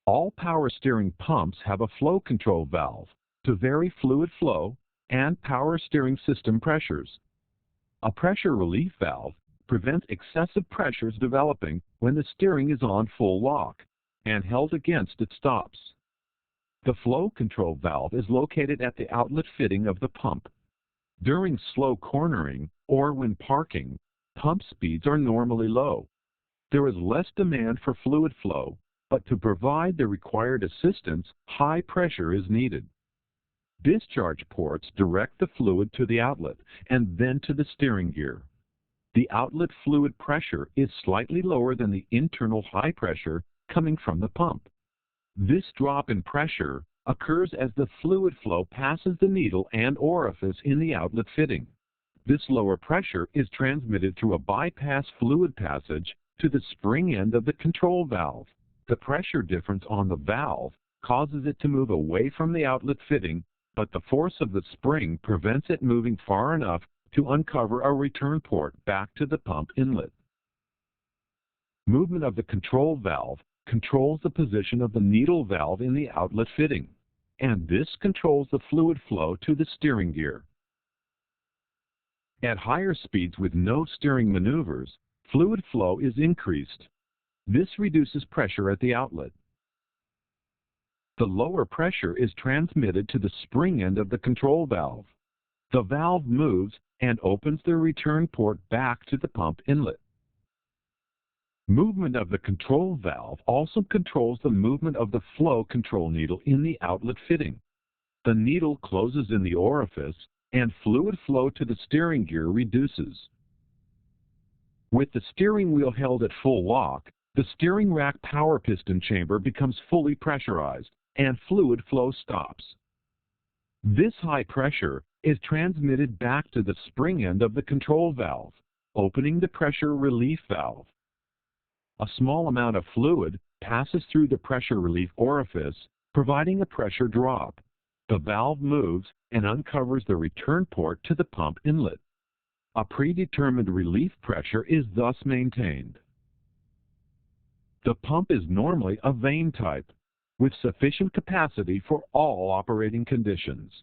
All power steering pumps have a flow control valve to vary fluid flow and power steering system pressures. A pressure relief valve prevents excessive pressures developing when the steering is on full lock and held against its stops. The flow control valve is located at the outlet fitting of the pump. During slow cornering or when parking, pump speeds are normally low. There is less demand for fluid flow, but to provide the required assistance, high pressure is needed. Discharge ports direct the fluid to the outlet and then to the steering gear. The outlet fluid pressure is slightly lower than the internal high pressure coming from the pump. This drop in pressure occurs as the fluid flow passes the needle and orifice in the outlet fitting. This lower pressure is transmitted through a bypass fluid passage to the spring end of the control valve. The pressure difference on the valve causes it to move away from the outlet fitting, but the force of the spring prevents it moving far enough to uncover a return port back to the pump inlet. Movement of the control valve controls the position of the needle valve in the outlet fitting, and this controls the fluid flow to the steering gear. At higher speeds with no steering maneuvers, fluid flow is increased. This reduces pressure at the outlet. The lower pressure is transmitted to the spring end of the control valve. The valve moves and opens the return port back to the pump inlet. Movement of the control valve also controls the movement of the flow control needle in the outlet fitting. The needle closes in the orifice and fluid flow to the steering gear reduces. With the steering wheel held at full lock, the steering rack power piston chamber becomes fully pressurized and fluid flow stops. This high pressure is transmitted back to the spring end of the control valve, opening the pressure relief valve. A small amount of fluid passes through the pressure relief orifice, providing a pressure drop. The valve moves and uncovers the return port to the pump inlet. A predetermined relief pressure is thus maintained. The pump is normally a vane type, with sufficient capacity for all operating conditions.